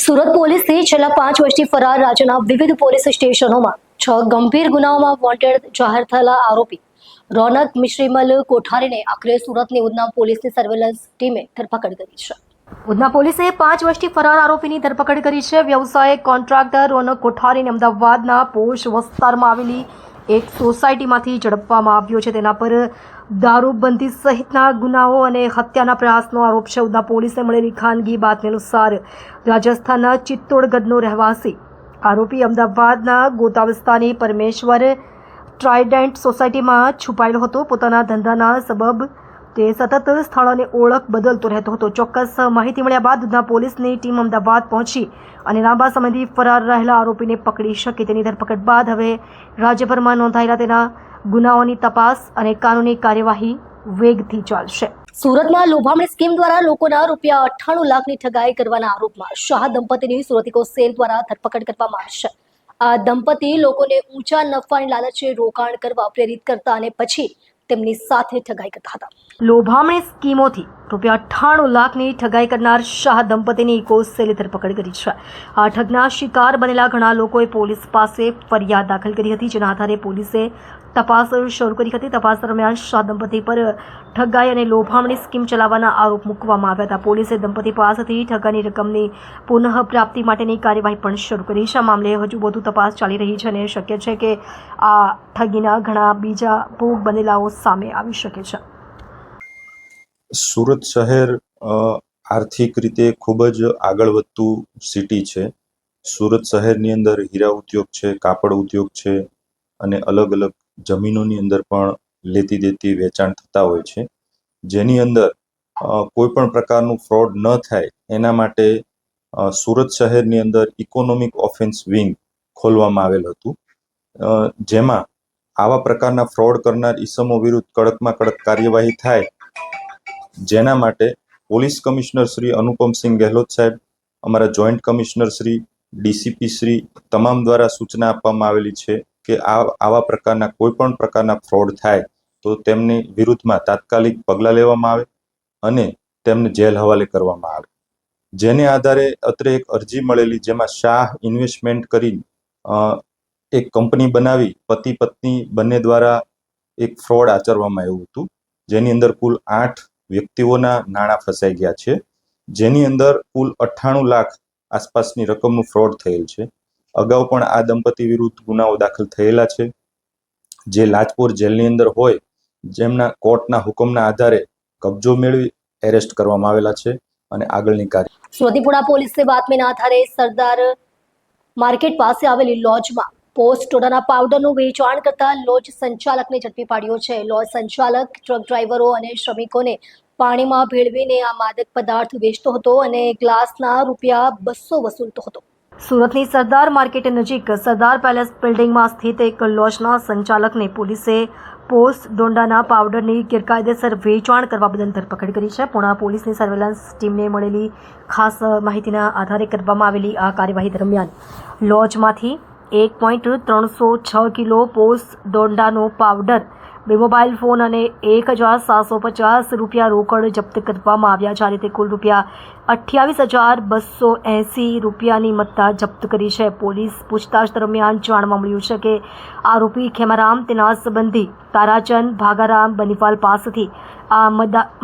સુરત પોલીસથી છેલ્લા 5 વર્ષથી ફરાર રાજ્યના વિવિધ પોલીસ સ્ટેશનોમાં 6 ગંભીર ગુનાઓમાં વોન્ટેડ જાહેર થયેલા આરોપી રોનક મિશ્રીમલ કોઠારીને આખરે સુરતની ઉધના પોલીસની સર્વેલન્સ ટીમે ધરપકડ કરી છે. ઉધના પોલીસે 5 વર્ષથી ફરાર આરોપીની ધરપકડ કરી છે. વ્યવસાયિક કોન્ટ્રાક્ટર રોનક કોઠારીને અમદાવાદના પોશ વિસ્તારમાં આવેલી એક સોસાયટીમાંથી ઝડપવામાં આવ્યો છે. તેના પર દારૂબંધી સહિતના ગુનાઓ અને હત્યાના પ્રયાસનો આરોપ છે. ઉધના પોલીસને મળેલી ખાનગી બાતમી અનુસાર રાજસ્થાનના ચિત્તોડગઢનો રહેવાસી આરોપી અમદાવાદના ગોતા વિસ્તારની પરમેશ્વર ટ્રાઇડન્ટ સોસાયટીમાં છુપાયેલો હતો. પોતાના ધંધાના સબબ તે સતત સ્થળોની ઓળખ બદલતો રહેતો હતો. ચોક્કસ માહિતી મળ્યા બાદ ઉધના પોલીસની ટીમ અમદાવાદ પહોંચી અને લાંબા સમયથી ફરાર રહેલા આરોપીને પકડી શકે. તેની ધરપકડ બાદ હવે રાજ્યભરમાં નોંધાયેલા તેના ગુનાઓની તપાસ અને કાનૂની કાર્યવાહી વેગથી ચાલશે. સુરતમાં લોભામણી સ્કીમ દ્વારા લોકોના રૂપિયા 98 લાખની ઠગાઈ કરવાના આરોપમાં શાહ દંપતીની સુરતીકો સેલ દ્વારા ધરપકડ કરવામાં આવી છે. આ દંપતી લોકોને ઊંચા નફાની લાલચે રોકાણ કરવા પ્રેરિત કરતા અને પછી તેમની સાથે ઠગાઈ કરતા હતા. લોભામણી સ્કીમોથી રૂપિયા 98 લાખની ઠગાઈ કરનાર શાહ દંપતીની ઇકો સેલે ધરપકડ કરી છે. આ ઠગના શિકાર બનેલા ઘણા લોકોએ પોલીસ પાસે ફરિયાદ દાખલ કરી હતી, જેના આધારે પોલીસે તપાસ શરૂ કરી હતી. તપાસ દરમિયાન શાહ દંપતી પર ઠગાઈ અને લોભામણી સ્કીમ ચલાવવાના આરોપ મૂકવામાં આવ્યા હતા. પોલીસે દંપતી પાસેથી ઠગાની રકમની પુનઃ પ્રાપ્તિ માટેની કાર્યવાહી પણ શરૂ કરી છે. આ મામલે હજુ વધુ તપાસ ચાલી રહી છે અને શક્ય છે કે આ ઠગીના ઘણા બીજા ભોગ બનેલાઓ સામે આવી શકે છે. સુરત શહેર આર્થિક રીતે ખૂબ જ આગળ વધતું સિટી છે. સુરત શહેરની અંદર હીરા ઉદ્યોગ છે, કાપડ ઉદ્યોગ છે અને અલગ અલગ જમીનોની અંદર પણ લેતી દેતી વેચાણ થતા હોય છે. જેની અંદર કોઈ પણ પ્રકારનું ફ્રોડ ન થાય એના માટે સુરત શહેરની અંદર ઇકોનોમિક ઓફેન્સ વિંગ ખોલવામાં આવેલ હતું, જેમાં આવા પ્રકારના ફ્રોડ કરનાર ઈસમો વિરુદ્ધ કડકમાં કડક કાર્યવાહી થાય, જેના માટે પોલીસ કમિશનર શ્રી અનુપમસિંહ ગેહલોત સાહેબ, અમારા joint commissioner Shri, DCP Shri તમામ દ્વારા સૂચના આપવામાં આવેલી છે કે આવા પ્રકારના કોઈ પણ પ્રકારના ફ્રોડ થાય તો તેમની વિરુદ્ધમાં તાત્કાલિક પગલાં લેવામાં આવે અને તેમને જેલ હવાલે કરવામાં આવે. જેને આધારે અત્રે એક અરજી મળેલી, જેમાં શાહ ઇન્વેસ્ટમેન્ટ કરી એક કંપની બનાવી પતિ પત્ની બંને દ્વારા એક ફ્રોડ આચરવામાં આવ્યું હતું, જેની અંદર કુલ 8 વ્યક્તિઓના નાણાં ફસાઈ ગયા છે. જેની અંદર કુલ 98 લાખ આસપાસની રકમનું ફ્રોડ થયેલ છે. અગાઉ પણ આ દંપતી વિરુદ્ધ ગુનાઓ દાખલ થયેલા છે, જે લાજપોર જેલની અંદર હોય, જેમના કોર્ટના હુકમના આધારે કબજો મેળવી એરેસ્ટ કરવામાં આવેલા છે અને આગળની કાર્ય. સુરતીપુરા પોલીસે બાતમીના આધારે સરદાર માર્કેટ પાસે આવેલી લોજમાં પોસ્ટ ડોડાના પાવડરનું વેચાણ કરતા લોજ સંચાલકને ઝડપી પાડ્યો છે. લોજ સંચાલક ટ્રક ડ્રાઈવરો અને શ્રમિકોને પાણીમાં ભેળવીને આ માદક પદાર્થ વેચતો હતો અને ગ્લાસના રૂપિયા 200 વસૂલતો હતો. સુરતની સરદાર માર્કેટ નજીક સરદાર પેલેસ બિલ્ડિંગમાં સ્થિત એક લોજના સંચાલકને પોલીસે પોસ્ટ ડોડાના પાવડરની ગેરકાયદેસર વેચાણ કરવા બદલ ધરપકડ કરી છે. પુણા પોલીસની સર્વેલન્સ ટીમને મળેલી ખાસ માહિતીના આધારે કરવામાં આવેલી આ કાર્યવાહી દરમિયાન લોજમાંથી 1.306 કિલો પોસ્ટ ડોડાનો પાવડર, 2 મોબાઈલ ફોન અને 1750 રૂપિયા રોકડ જપ્ત કરવામાં આવ્યા. જ્યારે તે કુલ રૂપિયા 28,280 રૂપિયાની મત્તા જપ્ત કરી છે. પોલીસ પૂછતાછ દરમિયાન જાણવા મળ્યું છે કે આરોપી ખેમારામ તેના સંબંધી તારાચંદ ભાગારામ બનીવાલ પાસેથી આ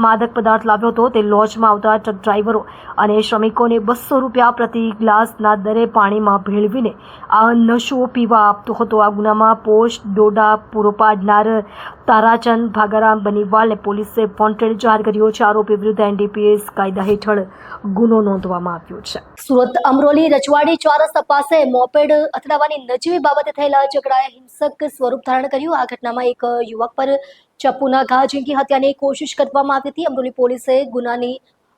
માદક પદાર્થ લાવ્યો હતો. તે લોજમાં આવતા ટ્રક ડ્રાઈવરો અને શ્રમિકોને 200 રૂપિયા પ્રતિ ગ્લાસના દરે પાણીમાં ભેળવીને આ નશો પીવા આપતો હતો. આ ગુનામાં પોસ્ટ ડોડા પૂરો પાડનાર તારાચંદ ભાગારામ બનીવાલને પોલીસે વોન્ટેડ જાહેર કર્યો છે. આરોપી વિરુદ્ધ એનડીપીએસ કાયદા હેઠળ ગુનો નોંધવામાં આવ્યો છે. સુરત અમરોલી રજવાડી ચોરસ પાસે મોપેડ અથડાવવાની નજીવી બાબતે થયેલા ઝઘડાએ હિંસક સ્વરૂપ ધારણ કર્યું. આ ઘટનામાં એક યુવક પર ચપ્પુના ઘા ઝીંકી હત્યાની કોશિશ કરવામાં આવી હતી. અમરોલી પોલીસે ગુનાની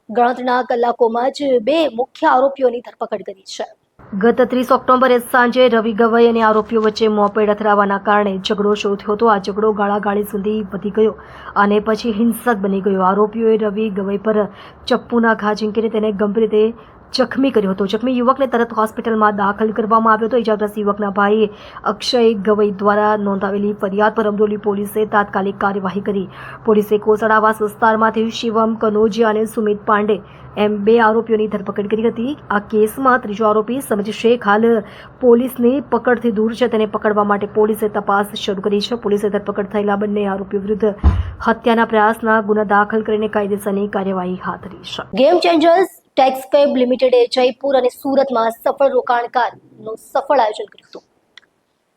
ગણતરીના કલાકોમાં જ 2 મુખ્ય આરોપીઓની ધરપકડ કરી છે. ગત 30 ઓક્ટોબરે સાંજે રવિ ગવઈ અને આરોપીઓ વચ્ચે મોપેડ અથડાવાના કારણે ઝઘડો શરૂ થયો હતો. આ ઝઘડો ગાળાગાળી સુધી વધી ગયો અને પછી હિંસક બની ગયો. આરોપીઓએ રવિ ગવઈ પર ચપ્પુના ઘા ઝીંકીને તેને ગંભીર રીતે જખમી કર્યો હતો. જખમી યુવકને તરત હોસ્પિટલમાં દાખલ કરવામાં આવ્યો હતો. ઇજાગ્રસ્ત યુવકના ભાઈ અક્ષય ગવઈ દ્વારા નોંધાવેલી ફરિયાદ પર અમરોલી પોલીસે તાત્કાલિક કાર્યવાહી કરી. પોલીસે કોસડાવાસ વિસ્તારમાંથી શિવમ કનોજિયા અને સુમિત પાંડે એમ 2 આરોપીઓની ધરપકડ કરી હતી. આ કેસમાં ત્રીજો આરોપી સમજ શેખ હાલ પોલીસની પકડથી દૂર છે. તેને પકડવા માટે પોલીસે તપાસ શરૂ કરી છે. પોલીસે ધરપકડ થયેલા બંને આરોપીઓ વિરુદ્ધ હત્યાના પ્રયાસના ગુના દાખલ કરીને કાયદેસરની કાર્યવાહી હાથ ધરી છે. ગેમ ચેન્જર્સ ટેક્સફેબ લિમિટેડે જયપુર અને સુરતમાં સફળ રોકાણકારનું સફળ આયોજન કર્યું હતું.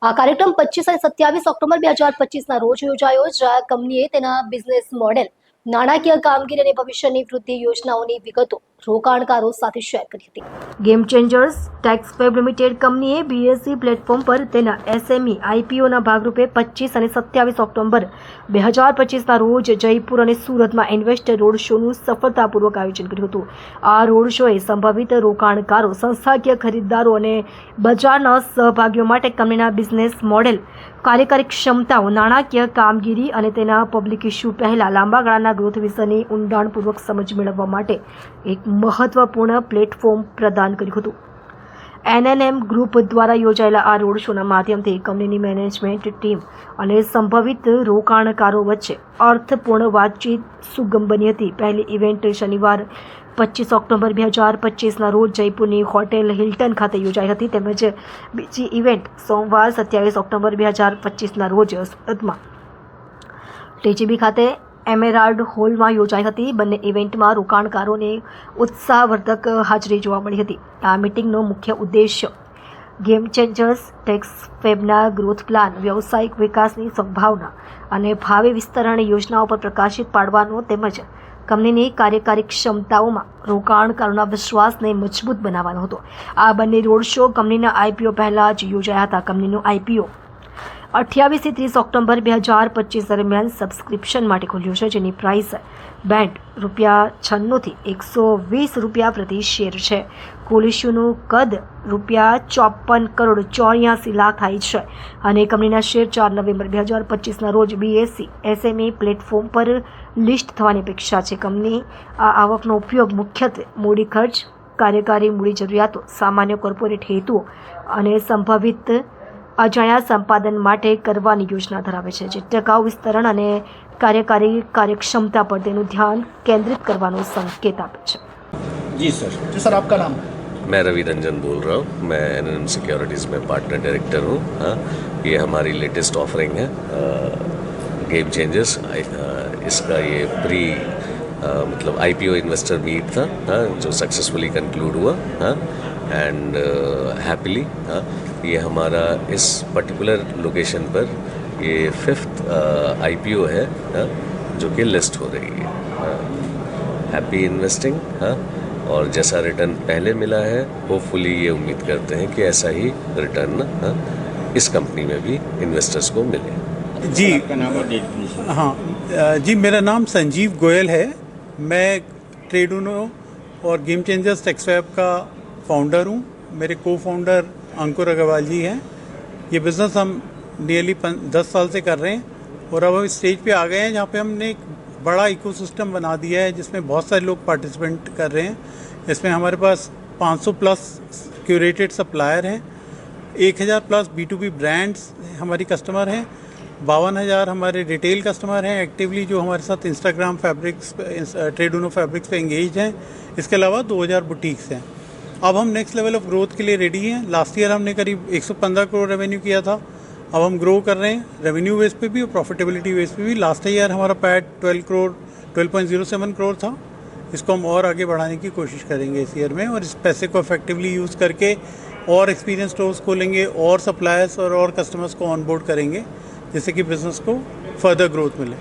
આ કાર્યક્રમ 25 અને 27 ઓક્ટોબર 2025ના રોજ યોજાયો, જ્યાં કંપનીએ તેના બિઝનેસ મોડેલ, નાણાકીય કામગીરી અને ભવિષ્યની વૃદ્ધિ યોજનાઓની વિગતો રોકાણકારો સાથે શેર કરી હતી. ગેમ ચેન્જર્સ ટેક્સફેબ લિમિટેડ કંપનીએ બીએસસી પ્લેટફોર્મ પર તેના એસએમઈ આઈપીઓના ભાગરૂપે 25 અને 27 ઓક્ટોબર 2025ના રોજ જયપુર અને સુરતમાં ઇન્વેસ્ટર રોડ શોનું સફળતાપૂર્વક આયોજન કર્યું હતું. આ રોડ શોએ સંભવિત રોકાણકારો, સંસ્થાકીય ખરીદદારો અને બજારના સહભાગીઓ માટે કંપનીના બિઝનેસ મોડેલ, કાર્યકારી ક્ષમતાઓ, નાણાકીય કામગીરી અને તેના પબ્લિક ઇશ્યુ પહેલા લાંબા ગાળાના ગ્રોથ વિશેની ઊંડાણપૂર્વક સમજ મેળવવા માટે એક મહત્વપૂર્ણ પ્લેટફોર્મ પ્રદાન કર્યું હતું. એનએનએમ ગ્રુપ દ્વારા યોજાયેલા આ રોડ શોના માધ્યમથી કંપનીની મેનેજમેન્ટ ટીમ અને સંભવિત રોકાણકારો વચ્ચે અર્થપૂર્ણ વાતચીત સુગમ બની હતી. પહેલી ઇવેન્ટ શનિવાર 25 ઓક્ટોબર 2025ના રોજ જયપુરની હોટેલ હિલ્ટન ખાતે યોજાઈ હતી, તેમજ બીજી ઇવેન્ટ સોમવાર 27 ઓક્ટોબર 2025ના રોજ સુરતમાં ટીજીબી ખાતે એમેરાલ્ડ હોલમાં યોજાઈ હતી. બંને ઇવેન્ટમાં રોકાણકારોને ઉત્સાહવર્ધક હાજરી જોવા મળી હતી. આ મીટિંગનો મુખ્ય ઉદ્દેશ્ય ગેમ ચેન્જર્સ ટેક્સફેબના ગ્રોથ પ્લાન, વ્યવસાયિક વિકાસની સંભાવના અને ભાવિ વિસ્તરણ યોજનાઓ પર પ્રકાશિત પાડવાનો તેમજ કંપનીની કાર્યકારી ક્ષમતાઓમાં રોકાણકારોના વિશ્વાસને મજબૂત બનાવવાનો હતો. આ બંને રોડ શો કંપનીના આઈપીઓ પહેલા જ યોજાયા હતા. કંપનીનું આઈપીઓ 28 થી 30 ઓક્ટોબર 2025 દરમિયાન સબસ્ક્રિપ્શન માટે ખુલ્યું છે, જેની પ્રાઇસ બેન્ડ ₹96 થી ₹120 પ્રતિ શેર છે. કુલ ઇશ્યુનું કદ ₹54 કરોડ 84 લાખ થાય છે અને કંપનીના શેર 4 નવેમ્બર 2025ના રોજ બીએસસી એસએમઈ પ્લેટફોર્મ પર લિસ્ટ થવાની અપેક્ષા છે. કંપની આ આવકનો ઉપયોગ મુખ્યત્વે મૂડી ખર્ચ, કાર્યકારી મૂડી જરૂરિયાતો, સામાન્ય કોર્પોરેટ હેતુઓ અને સંભવિત અજાણ્યા સંપાદન માટે કરવાની યોજના ધરાવે છે, જે ટકાઉ વિસ્તરણ અને કાર્યકારી કાર્યક્ષમતા પર તેનું ધ્યાન કેન્દ્રિત કરવાનો સંકેત આપે છે. जी सर आपका नाम? मैं रवि रंजन बोल रहा हूँ. मैं एनएनएम सिक्योरिटीज़ में पार्टनर डायरेक्टर हूँ. हाँ, ये हमारी लेटेस्ट ऑफरिंग है गेम चेंजर्स. इसका ये मतलब आईपीओ इन्वेस्टर मीट था, हाँ, जो सक्सेसफुली कंक्लूड हुआ. हाँ, एंड हैप्पीली ये हमारा इस पर्टिकुलर लोकेशन पर ये 5th आईपीओ है, हाँ, जो कि लिस्ट हो रही है. Happy investing. हाँ, और जैसा रिटर्न पहले मिला है, होपफुली ये उम्मीद करते हैं कि ऐसा ही रिटर्न इस कंपनी में भी इन्वेस्टर्स को मिले. जी हाँ जी, मेरा नाम संजीव गोयल है. मैं ट्रेडूनो और गेम चेंजर्स टेक्सफेब का फाउंडर हूँ. मेरे को फाउंडर अंकुर अग्रवाल जी हैं. ये बिज़नेस हम नियरली 10 साल से कर रहे हैं और अब हम इस स्टेज पे आ गए हैं जहाँ पे हमने एक बड़ा इकोसिस्टम बना दिया है, जिसमें बहुत सारे लोग पार्टिसिपेंट कर रहे हैं. इसमें हमारे पास 500 प्लस क्यूरेटेड सप्लायर हैं, 1000 प्लस B2B ब्रांड्स हमारी कस्टमर हैं, 52,000 हमारे रिटेल कस्टमर हैं एक्टिवली, जो हमारे साथ इंस्टाग्राम फैब्रिक्स ट्रेडूनो फैब्रिक्स पे एंगेज हैं. इसके अलावा 2000 बुटीक्स हैं. अब हम नेक्स्ट लेवल ऑफ ग्रोथ के लिए रेडी हैं. लास्ट ईयर हमने करीब 115 करोड़ रेवेन्यू किया था. अब हम ग्रो कर रहे हैं रेवेन्यू बेस पे भी और प्रॉफिटेबिलिटी बेस पे भी. लास्ट ईयर हमारा पैट 12.07 करोड़ था. इसको हम और आगे बढ़ाने की कोशिश करेंगे इस ईयर में, और इस पैसे को इफेक्टिवली यूज़ करके और एक्सपीरियंस स्टोर्स खोलेंगे और सप्लायर्स और कस्टमर्स को ऑनबोर्ड करेंगे, जिससे कि बिज़नेस को फर्दर ग्रोथ मिले.